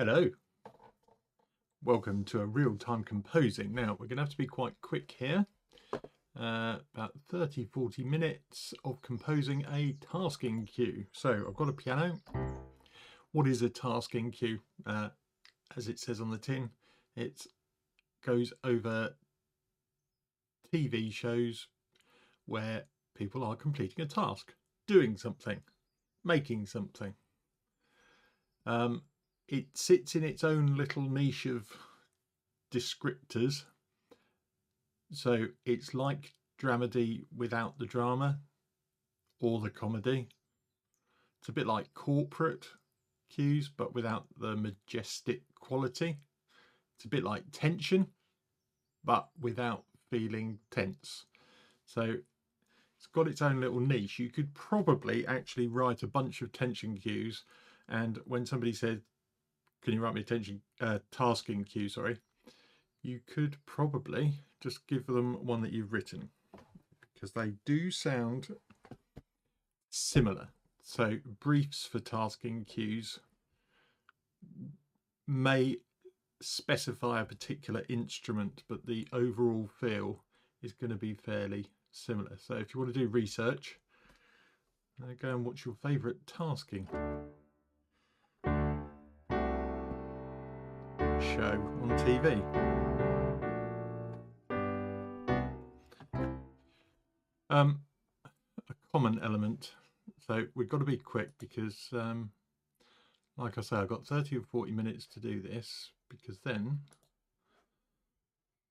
Hello, welcome to a real-time composing. Now we're going to have to be quite quick here, about 30-40 minutes of composing a tasking cue. So I've got a piano. What is a tasking cue? As it says on the tin, it goes over TV shows where people are completing a task, doing something, making something. It sits in its own little niche of descriptors. So it's like dramedy without the drama or the comedy. It's a bit like corporate cues, but without the majestic quality. It's a bit like tension, but without feeling tense. So it's got its own little niche. You could probably actually write a bunch of tension cues, and when somebody said, can you write me a tasking cue, sorry, you could probably just give them one that you've written, because they do sound similar. So briefs for tasking cues may specify a particular instrument, but the overall feel is going to be fairly similar. So if you want to do research, go and watch your favourite tasking show on TV. A common element, so we've got to be quick because like I say, I've got 30 or 40 minutes to do this, because then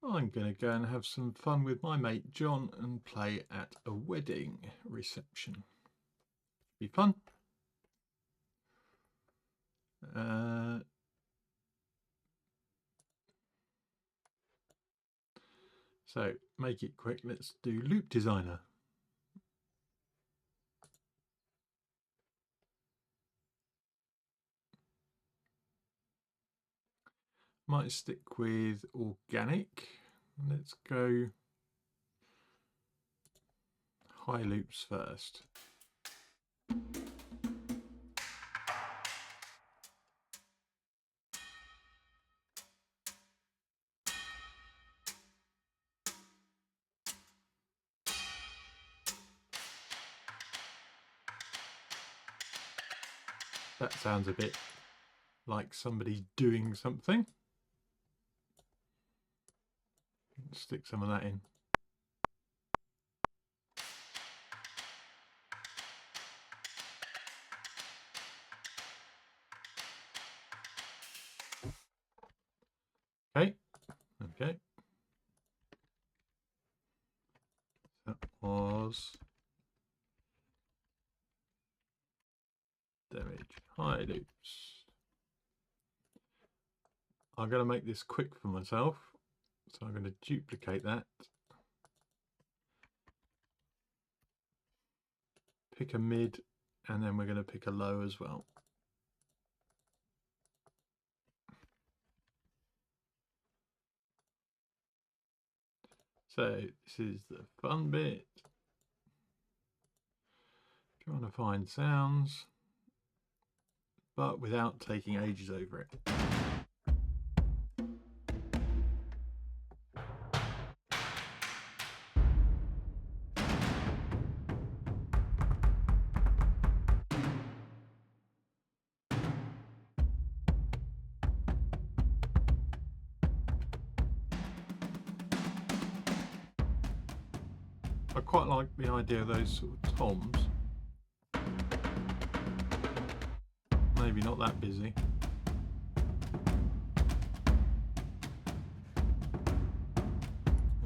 I'm going to go and have some fun with my mate John and play at a wedding reception. Be fun. So make it quick. Let's do Loop Designer. Might stick with organic. Let's go high loops first. That sounds a bit like somebody doing something. Stick some of that in. Okay. That was damage high loops. I'm going to make this quick for myself, so I'm going to duplicate that, pick a mid, and then we're going to pick a low as well. So this is the fun bit, trying to find sounds, but without taking ages over it. I quite like the idea of those sort of toms. Maybe not that busy.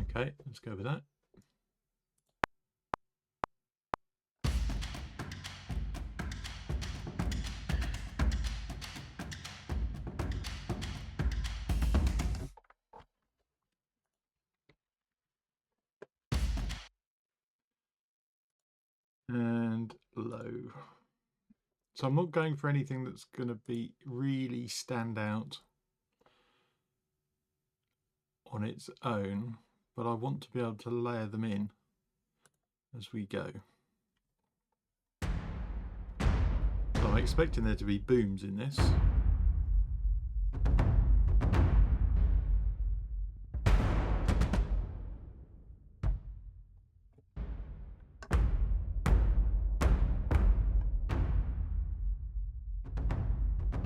Okay, let's go with that. And low. So I'm not going for anything that's going to be really stand out on its own, but I want to be able to layer them in as we go. So I'm expecting there to be booms in this.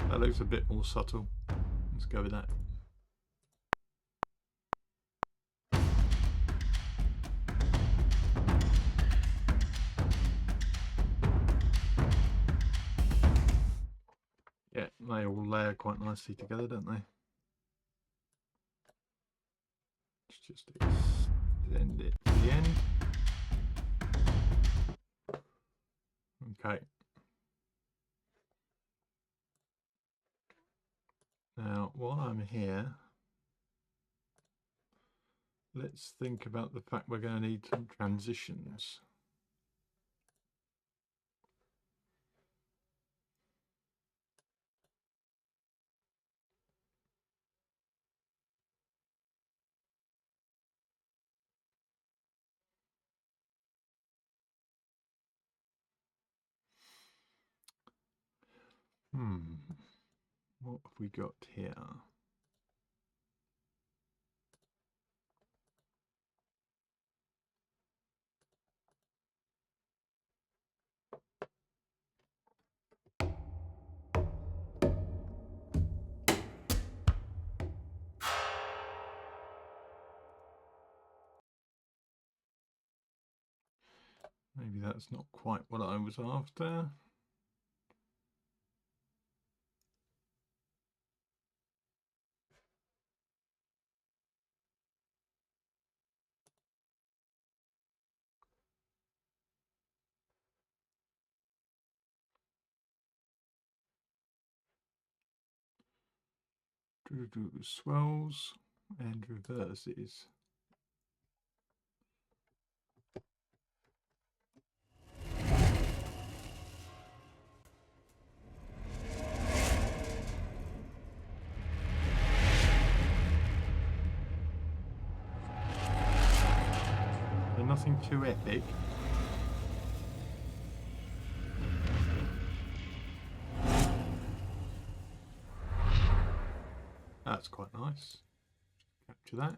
That looks a bit more subtle. Let's go with that. Yeah, they all layer quite nicely together, don't they? Let's just extend it to the end. Okay. Now, while I'm here, let's think about the fact we're going to need some transitions. What have we got here? Maybe that's not quite what I was after. Do swells and reverses. They're nothing too epic. That's quite nice. Capture that.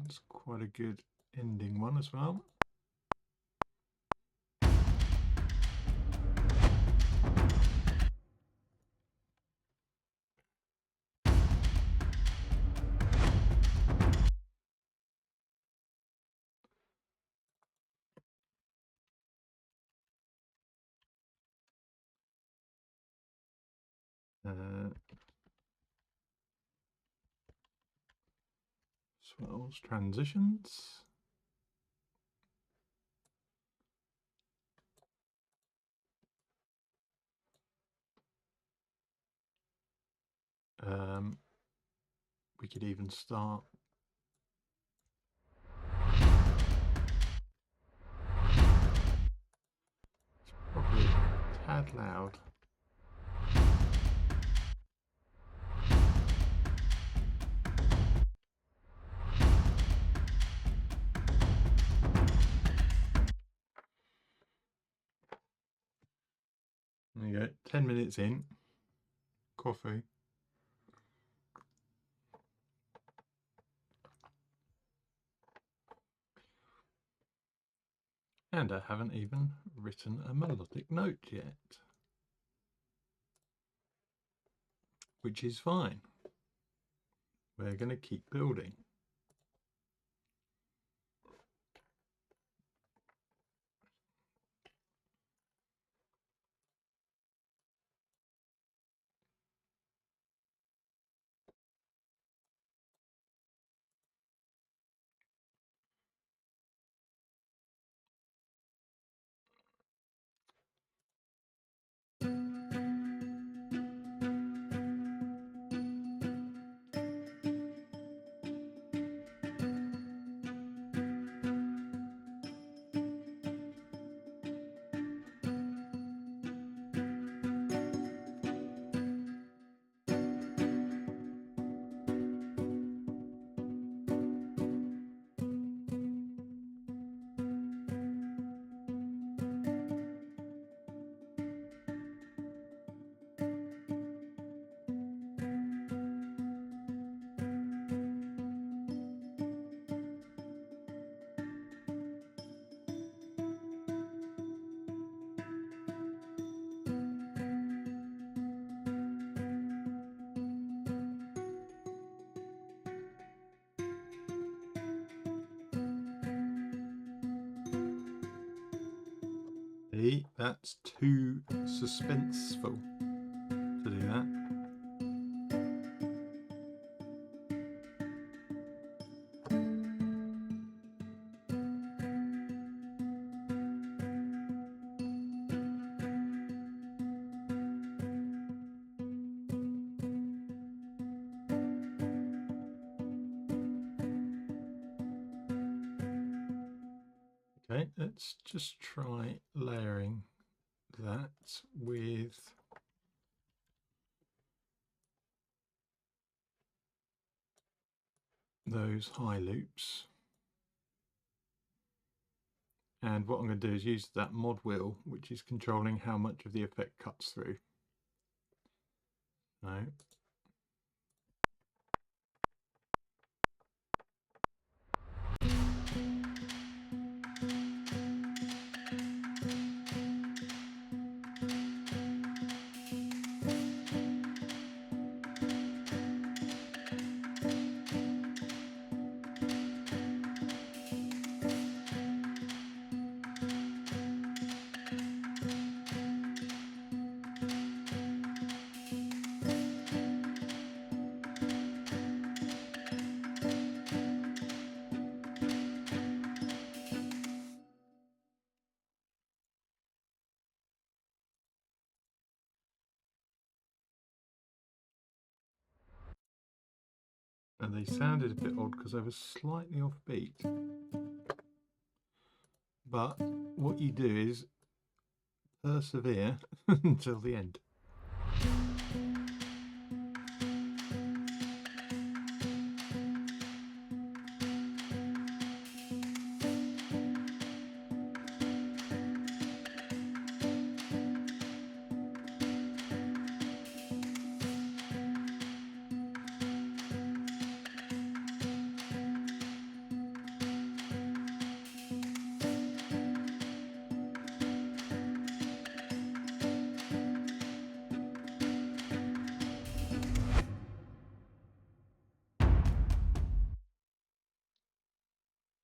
That's quite a good ending one as well. Swells, transitions. We could even start it's probably a tad loud. There you go, 10 minutes in, coffee. And I haven't even written a melodic note yet, which is fine. We're going to keep building. See, that's too suspenseful to do that. Okay, let's just try layering that with those high loops. And what I'm going to do is use that mod wheel, which is controlling how much of the effect cuts through. So, and they sounded a bit odd because they were slightly off beat. But what you do is persevere until the end.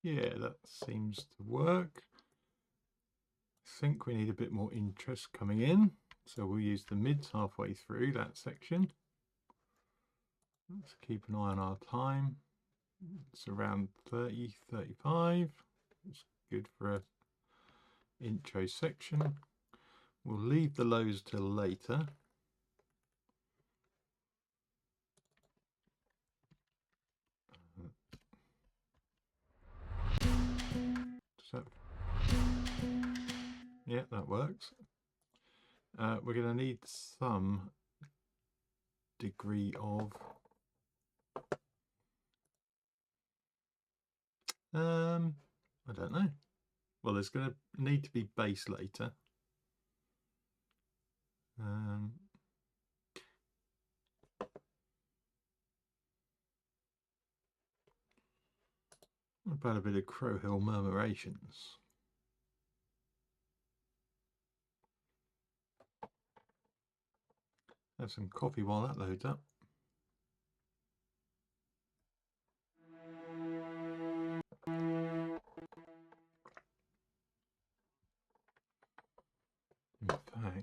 Yeah, that seems to work. I think we need a bit more interest coming in, so we'll use the mids halfway through that section. Let's keep an eye on our time. It's around 30, 35. It's good for an intro section. We'll leave the lows till later. So, yeah, that works. We're going to need some degree of I don't know. Well, there's going to need to be bass later. What about a bit of Crow Hill Murmurations? Have some coffee while that loads up. In fact, I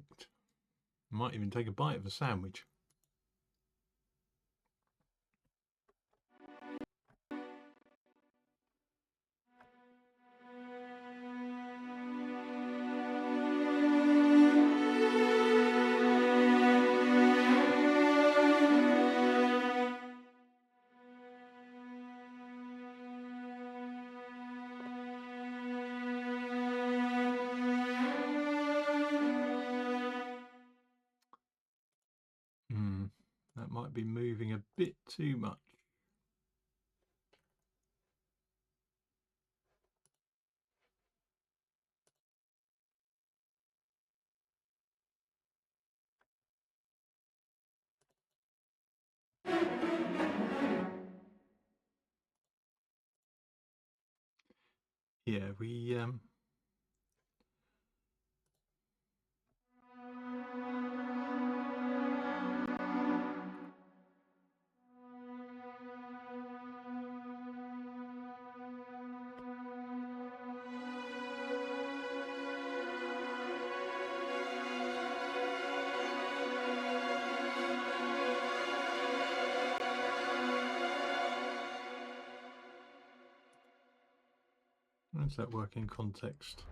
might even take a bite of a sandwich. That might be moving a bit too much. Yeah, we does that work in context?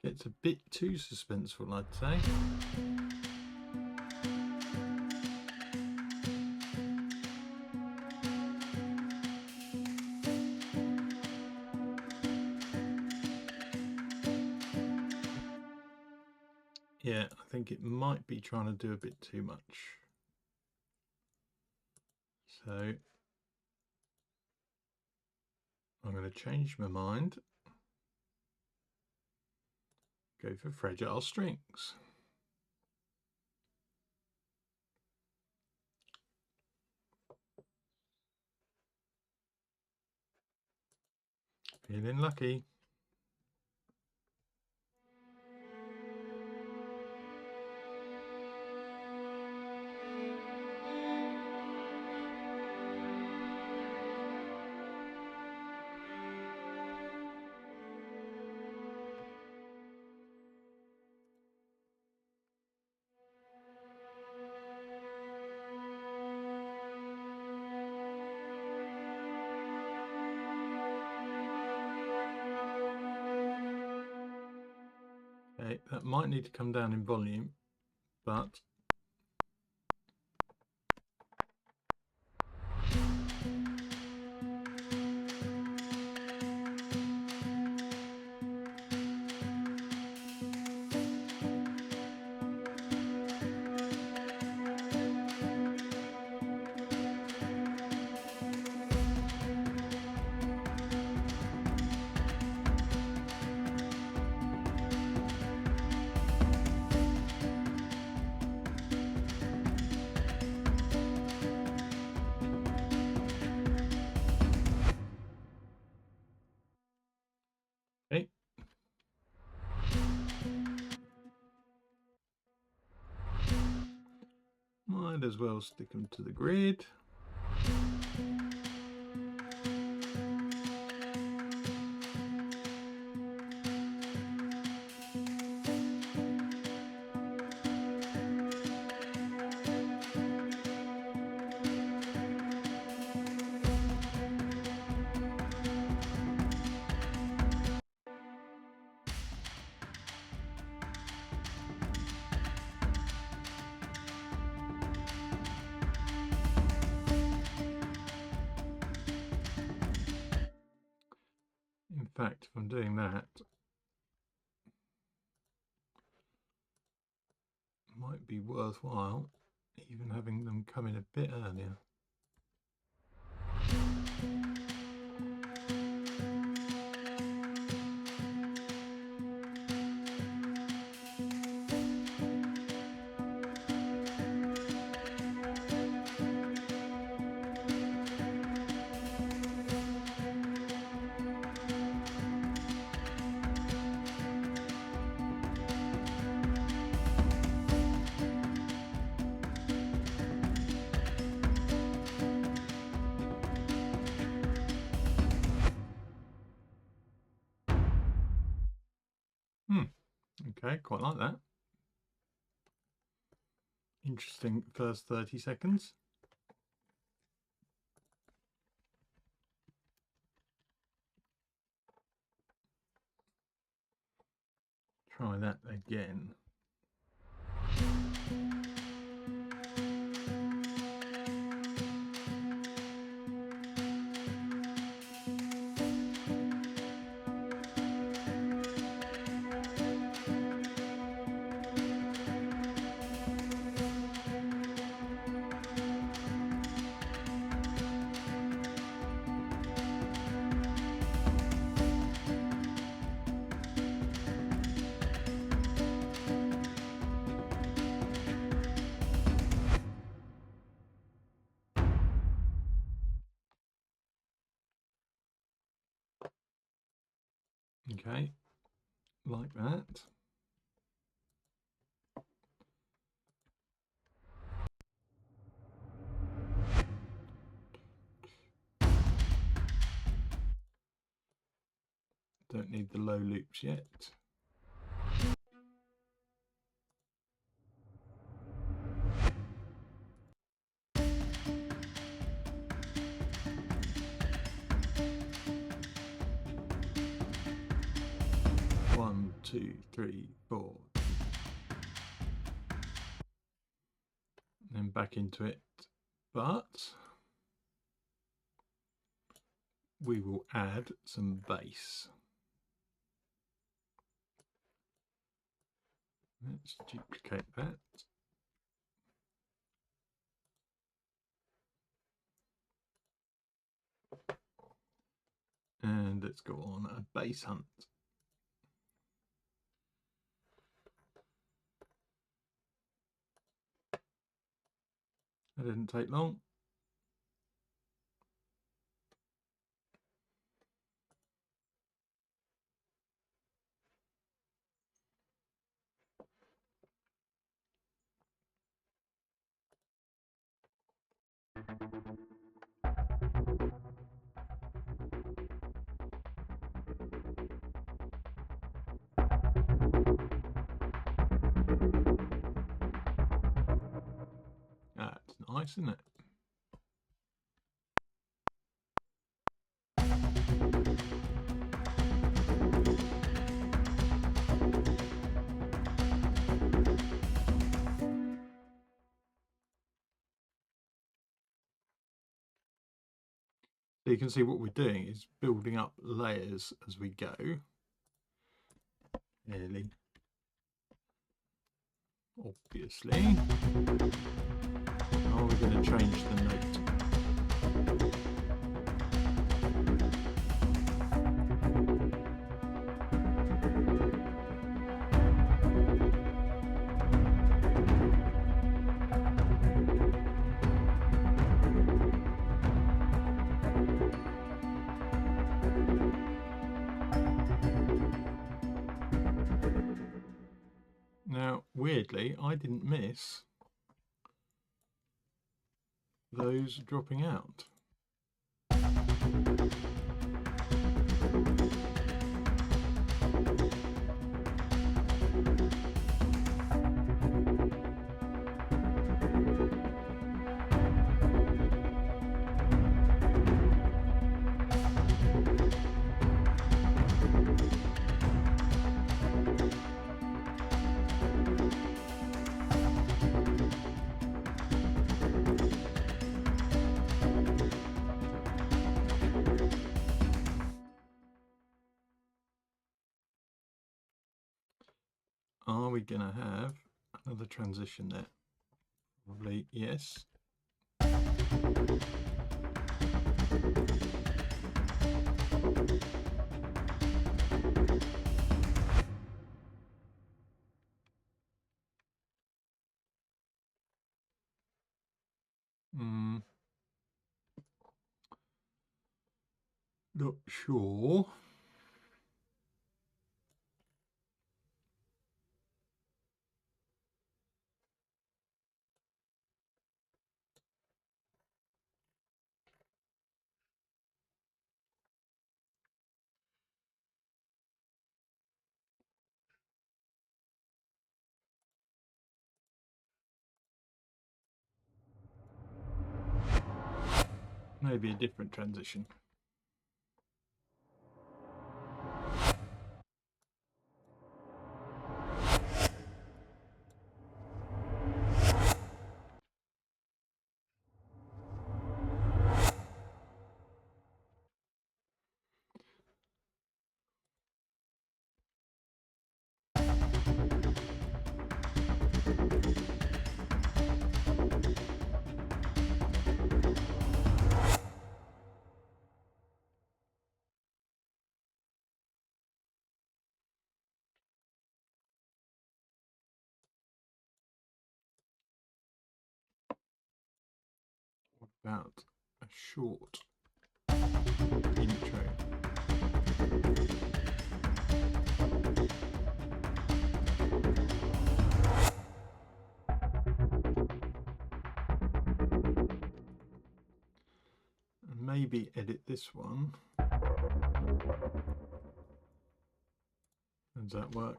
It's a bit too suspenseful, I'd say. Yeah, I think it might be trying to do a bit too much. So I'm going to change my mind. Go for fragile strings. Feeling lucky. Okay, that might need to come down in volume, but okay. Might as well stick them to the grid. In fact, if I'm doing that, it might be worthwhile even having them come in a bit earlier. Okay, quite like that. Interesting first 30 seconds. Try that again. Okay, like that. Don't need the low loops yet. One, two, three, four. And then back into it, but we will add some bass. Let's duplicate that. And let's go on a bass hunt. That didn't take long. That's nice, isn't it? So you can see what we're doing is building up layers as we go. Nearly. Obviously. Are we going to change the note? Now, weirdly, I didn't miss those dropping out. Are we going to have another transition there? Probably yes. Not sure. Maybe a different transition. What about a short intro? maybe edit this one. Does that work?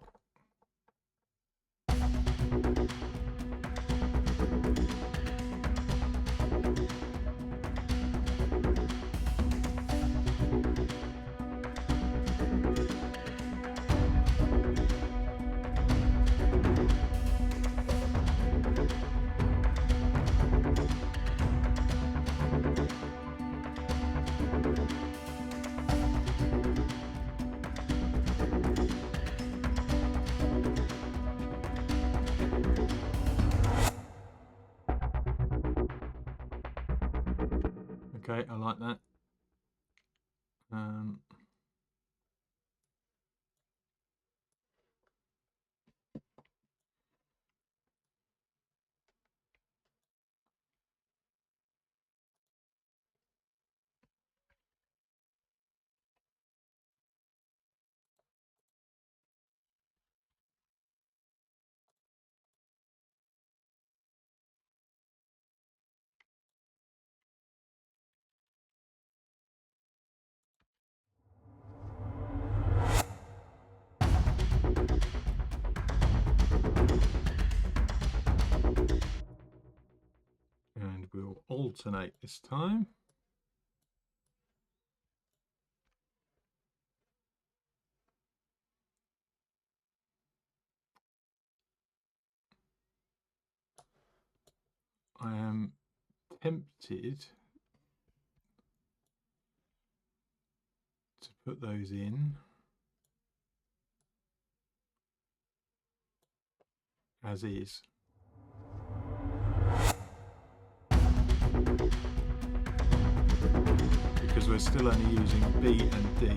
Okay, I like that. And we'll alternate this time. I am tempted to put those in as is. Because we're still only using B and D.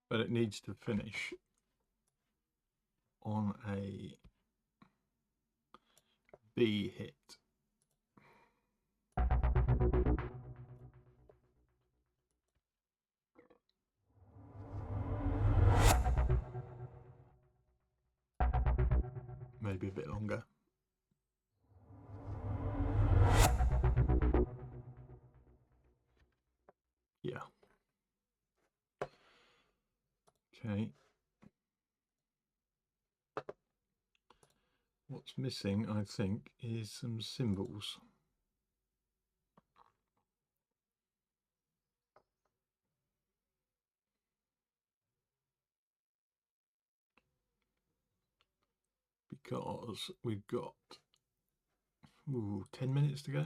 But it needs to finish on a B hit. Maybe a bit longer. Yeah. Okay. What's missing, I think, is some cymbals. Because we've got 10 minutes to go.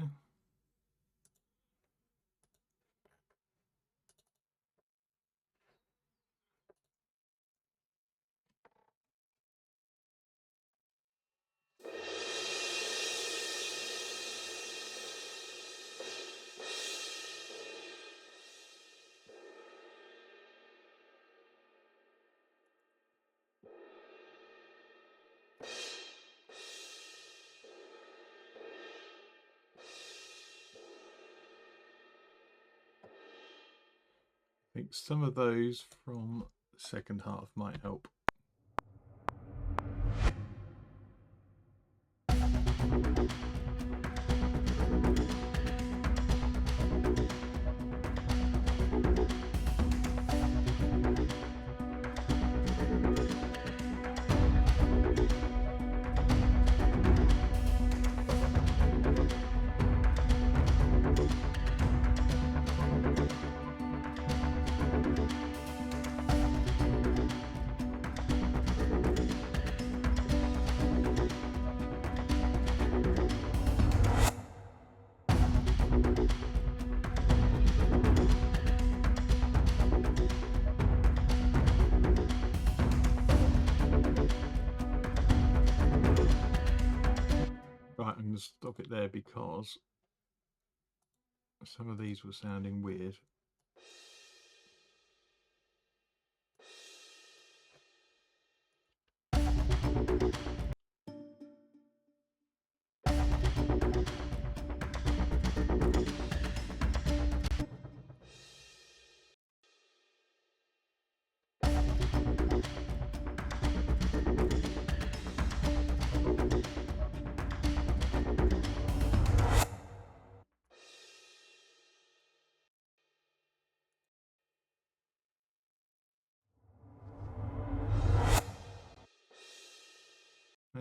I think some of those from the second half might help. Right, I'm going to stop it there because some of these were sounding weird.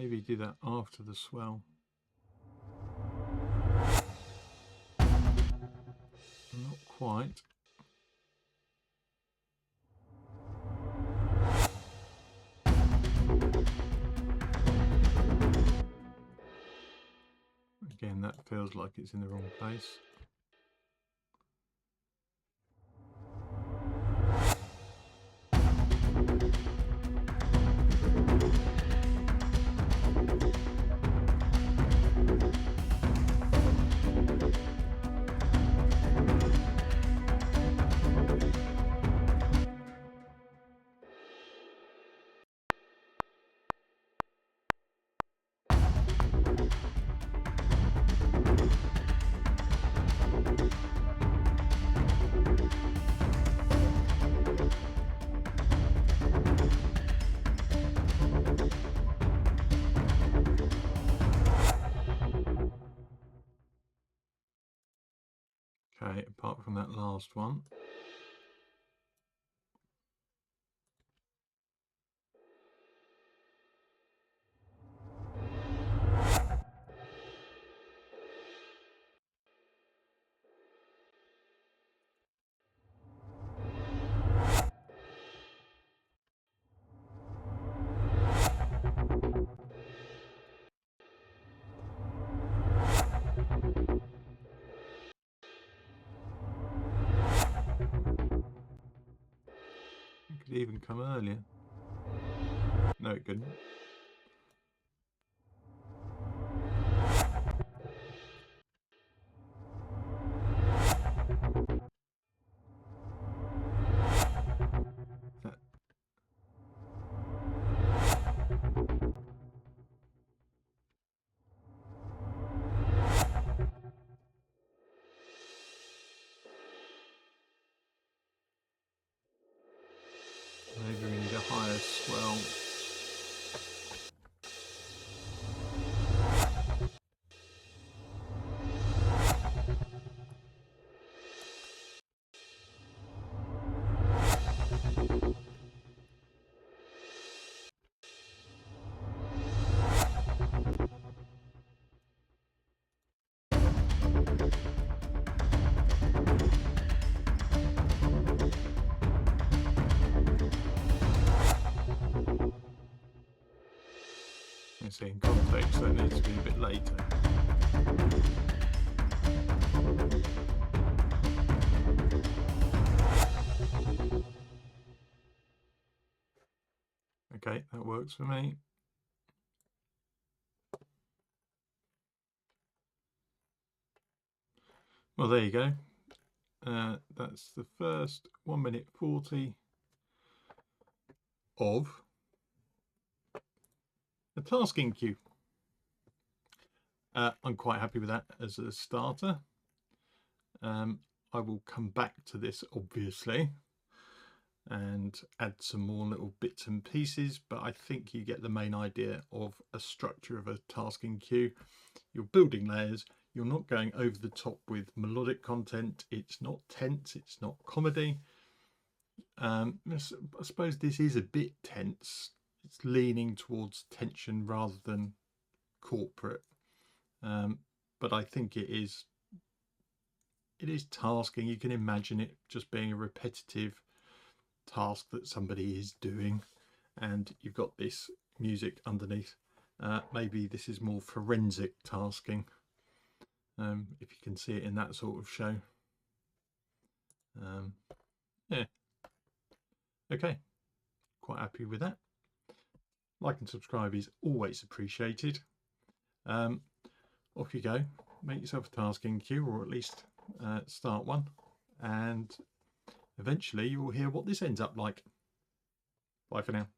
Maybe do that after the swell. Not quite. Again, that feels like it's in the wrong place. Okay, apart from that last one. It could even come earlier. No, it couldn't. Maybe we need a higher swell. You see, in context, that needs to be a bit later. Okay, that works for me. Well, there you go. That's the first 1 minute 40 of a tasking cue. I'm quite happy with that as a starter. I will come back to this obviously and add some more little bits and pieces, but I think you get the main idea of a structure of a tasking cue. You're building layers, you're not going over the top with melodic content, it's not tense, it's not comedy. I suppose this is a bit tense, it's leaning towards tension rather than corporate, but I think it is tasking. You can imagine it just being a repetitive task that somebody is doing, and you've got this music underneath. Maybe this is more forensic tasking, if you can see it in that sort of show. Yeah, okay, quite happy with that. Like and subscribe is always appreciated. Off you go, make yourself a tasking cue, or at least start one, and eventually you will hear what this ends up like. Bye for now.